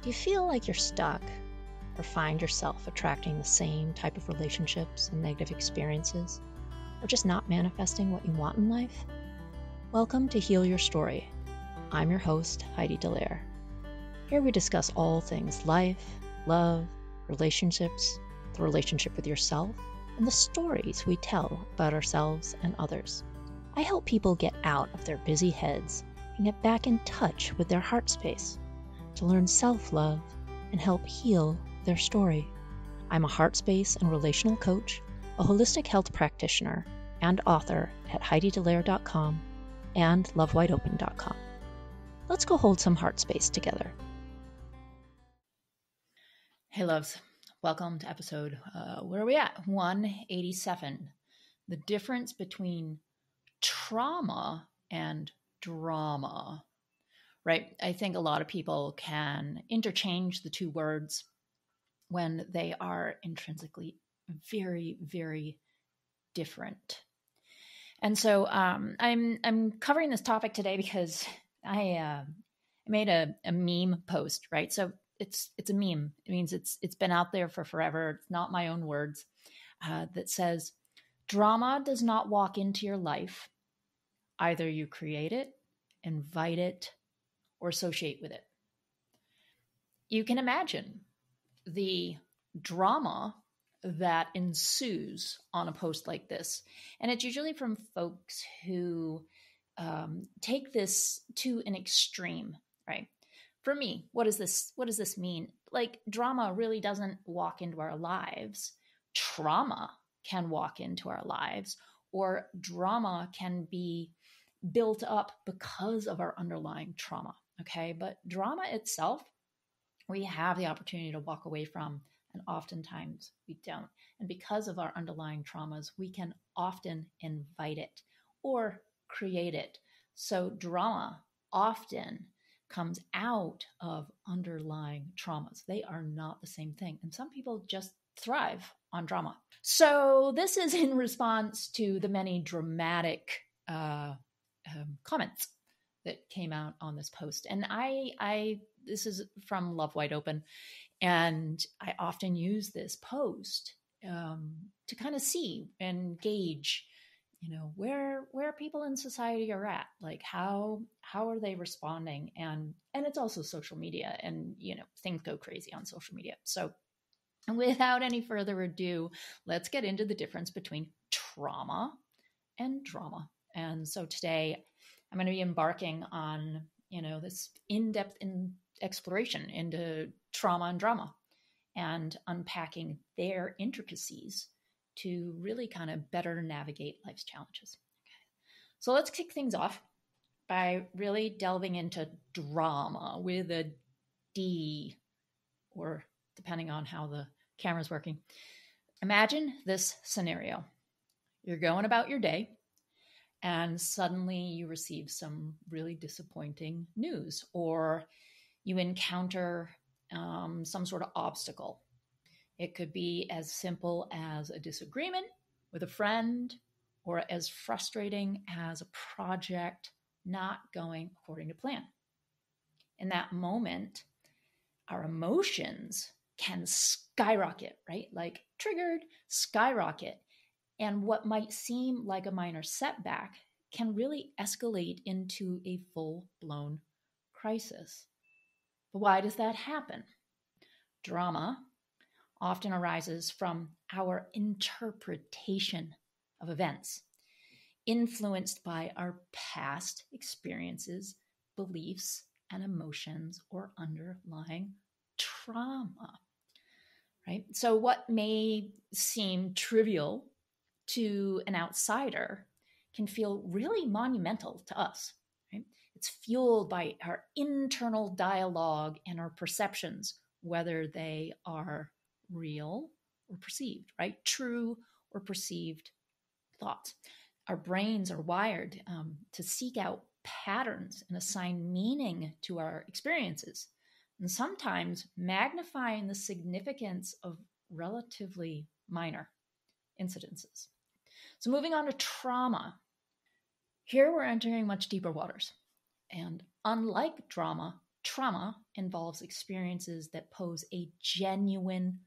Do you feel like you're stuck or find yourself attracting the same type of relationships and negative experiences, or just not manifesting what you want in life? Welcome to Heal Your Story. I'm your host, Heidi Dallaire. Here we discuss all things life, love, relationships, the relationship with yourself, and the stories we tell about ourselves and others. I help people get out of their busy heads and get back in touch with their heart space to learn self-love and help heal their story. I'm a heart space and relational coach, a holistic health practitioner, and author at HeidiDallaire.com and LoveWideOpen.com. Let's go hold some heart space together. Hey loves, welcome to episode, where are we at? 187. The difference between trauma and drama, right? I think a lot of people can interchange the two words when they are intrinsically very, very different. And so I'm covering this topic today because I made a meme post, right? So it's a meme. It means it's been out there for forever. It's not my own words. That says, drama does not walk into your life. Either you create it, invite it, or associate with it. You can imagine the drama that ensues on a post like this. And it's usually from folks who take this to an extreme, right? For me, what does this mean? Like, drama really doesn't walk into our lives. Trauma can walk into our lives, or drama can be built up because of our underlying trauma, okay? But drama itself, we have the opportunity to walk away from, and oftentimes we don't. And because of our underlying traumas, we can often invite it or create it. So drama often comes out of underlying traumas. They are not the same thing. And some people just thrive on drama. So this is in response to the many dramatic comments that came out on this post. And this is from Love Wide Open, and I often use this post to kind of see and gauge, where people in society are at, like how are they responding, and it's also social media, and things go crazy on social media. So without any further ado, let's get into the difference between trauma and drama. And so today I'm going to be embarking on, this in-depth exploration into trauma and drama and unpacking their intricacies to really kind of better navigate life's challenges. Okay. So let's kick things off by really delving into drama with a D, or depending on how the camera's working. Imagine this scenario. You're going about your day, and suddenly you receive some really disappointing news, or you encounter some sort of obstacle. It could be as simple as a disagreement with a friend, or as frustrating as a project not going according to plan. In that moment, our emotions can skyrocket, right? Like triggered, skyrocket. And what might seem like a minor setback can really escalate into a full-blown crisis. But why does that happen? Drama often arises from our interpretation of events, influenced by our past experiences, beliefs, and emotions, or underlying trauma, right? So what may seem trivial to an outsider can feel really monumental to us, right? It's fueled by our internal dialogue and our perceptions, whether they are real or perceived, right? True or perceived thoughts. Our brains are wired to seek out patterns and assign meaning to our experiences, and sometimes magnifying the significance of relatively minor incidences. So moving on to trauma. Here we're entering much deeper waters. And unlike drama, Trauma involves experiences that pose a genuine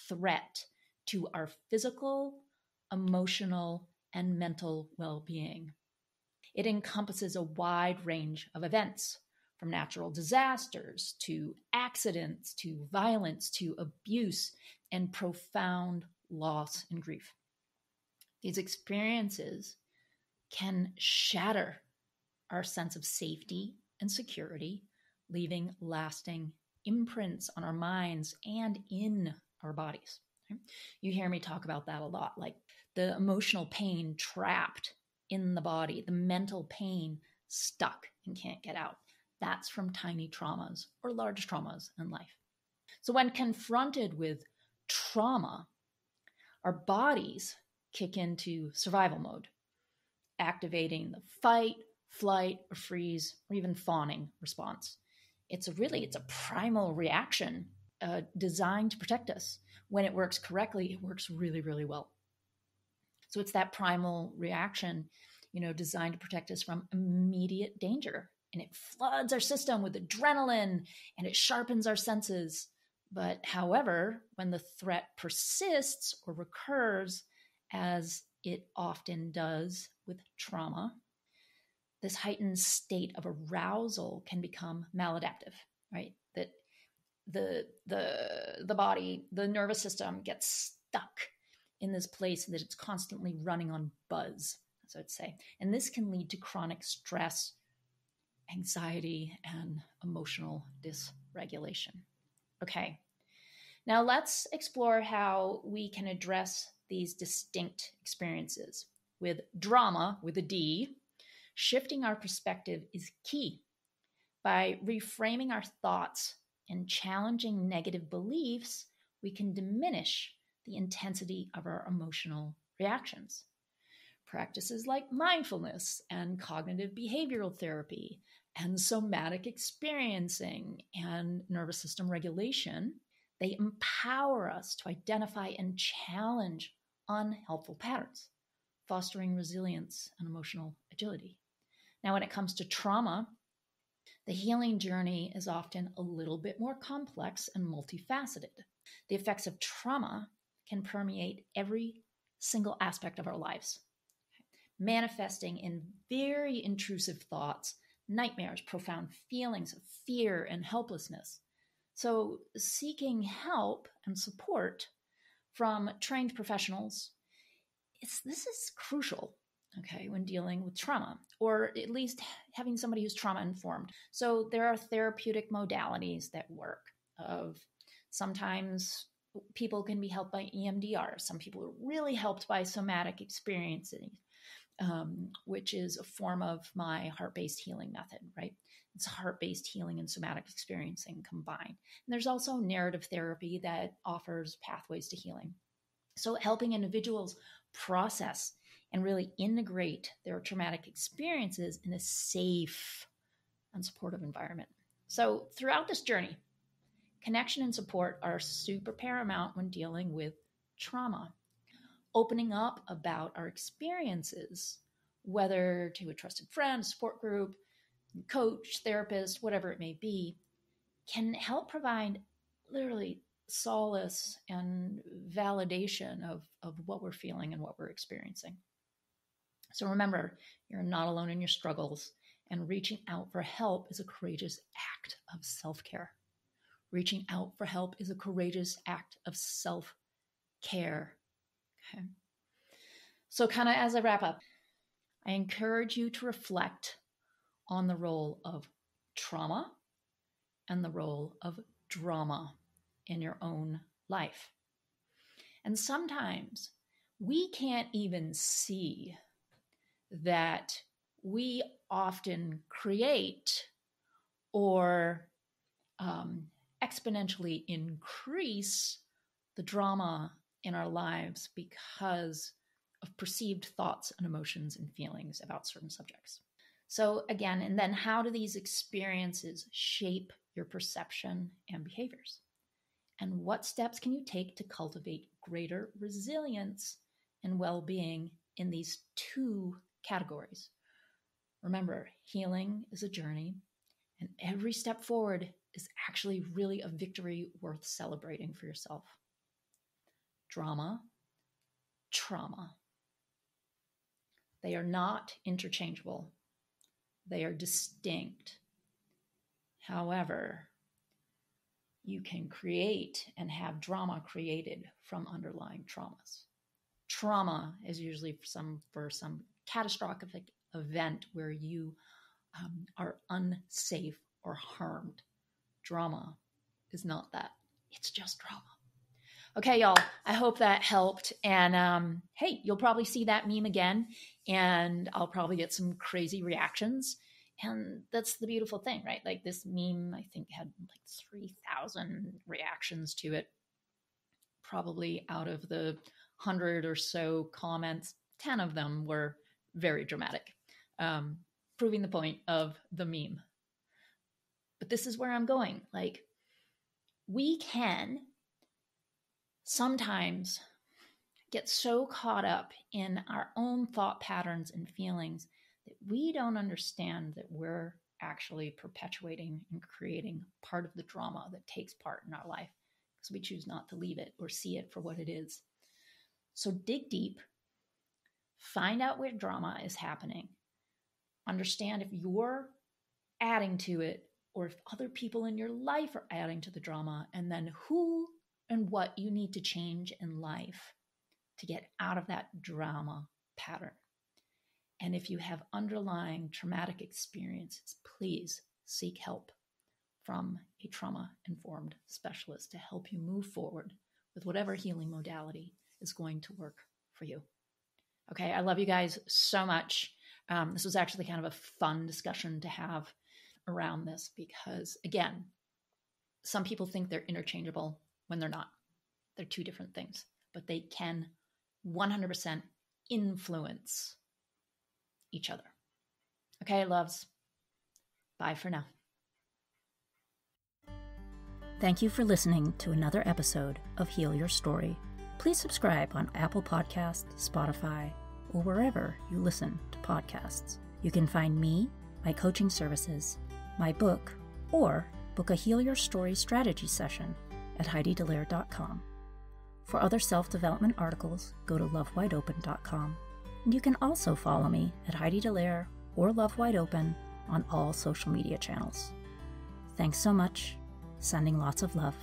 threat to our physical, emotional, and mental well-being. It encompasses a wide range of events, from natural disasters to accidents to violence to abuse and profound loss and grief. These experiences can shatter our sense of safety and security, leaving lasting imprints on our minds and in our bodies. You hear me talk about that a lot, like the emotional pain trapped in the body, the mental pain stuck and can't get out. That's from tiny traumas or large traumas in life. So when confronted with trauma, our bodies kick into survival mode, activating the fight, flight, or freeze, or even fawning response. It's a primal reaction designed to protect us. When it works correctly, it works really, really well. So it's that primal reaction, designed to protect us from immediate danger. And it floods our system with adrenaline and it sharpens our senses. But however, when the threat persists or recurs, as it often does with trauma, this heightened state of arousal can become maladaptive, right? That the body, the nervous system gets stuck in this place that it's constantly running on buzz, as I'd say. And this can lead to chronic stress, anxiety, and emotional dysregulation. Okay, now let's explore how we can address these distinct experiences. With drama, with a D, shifting our perspective is key. By reframing our thoughts and challenging negative beliefs, we can diminish the intensity of our emotional reactions. Practices like mindfulness and cognitive behavioral therapy and somatic experiencing and nervous system regulation, they empower us to identify and challenge unhelpful patterns, fostering resilience and emotional agility. Now, when it comes to trauma, the healing journey is often a little bit more complex and multifaceted. The effects of trauma can permeate every single aspect of our lives, manifesting in very intrusive thoughts, nightmares, profound feelings of fear and helplessness. So, seeking help and support from trained professionals, this is crucial, okay, when dealing with trauma, or at least having somebody who's trauma informed. So there are therapeutic modalities that work. Sometimes people can be helped by EMDR. Some people are really helped by somatic experiencing, which is a form of my heart-based healing method, right? It's heart-based healing and somatic experiencing combined. And there's also narrative therapy that offers pathways to healing. So helping individuals process and really integrate their traumatic experiences in a safe and supportive environment. So throughout this journey, connection and support are super paramount when dealing with trauma. Opening up about our experiences, whether to a trusted friend, support group, coach, therapist, whatever it may be, can help provide literally solace and validation of what we're feeling and what we're experiencing. So remember, you're not alone in your struggles, and reaching out for help is a courageous act of self-care. Reaching out for help is a courageous act of self-care. Okay. So kind of as I wrap up, I encourage you to reflect on the role of trauma and the role of drama in your own life. And sometimes we can't even see that we often create or exponentially increase the drama in our lives because of perceived thoughts and emotions and feelings about certain subjects. So again, and then how do these experiences shape your perception and behaviors? And what steps can you take to cultivate greater resilience and well-being in these two categories? Remember, healing is a journey, and every step forward is actually really a victory worth celebrating for yourself. Drama, trauma. They are not interchangeable. They are distinct. However, you can create and have drama created from underlying traumas. Trauma is usually for some catastrophic event where you are unsafe or harmed. Drama is not that. It's just drama. Okay, y'all, I hope that helped. And hey, you'll probably see that meme again, and I'll probably get some crazy reactions. And that's the beautiful thing, right? Like this meme, I think, had like 3,000 reactions to it. Probably out of the 100 or so comments, 10 of them were very dramatic, proving the point of the meme. But this is where I'm going. Like, we can sometimes get so caught up in our own thought patterns and feelings that we don't understand that we're actually perpetuating and creating part of the drama that takes part in our life because we choose not to leave it or see it for what it is. So dig deep, find out where drama is happening, understand if you're adding to it or if other people in your life are adding to the drama, and then who and what you need to change in life to get out of that drama pattern. And if you have underlying traumatic experiences, please seek help from a trauma-informed specialist to help you move forward with whatever healing modality is going to work for you. Okay, I love you guys so much. This was actually kind of a fun discussion to have around this because, again, some people think they're interchangeable when they're not. They're two different things, but they can 100% influence each other. Okay, loves. Bye for now. Thank you for listening to another episode of Heal Your Story. Please subscribe on Apple Podcasts, Spotify, or wherever you listen to podcasts. You can find me, my coaching services, my book, or book a Heal Your Story strategy session at HeidiDelaire.com. For other self-development articles, go to lovewideopen.com. And you can also follow me at Heidi Delaire or Love Wide Open on all social media channels. Thanks so much. Sending lots of love.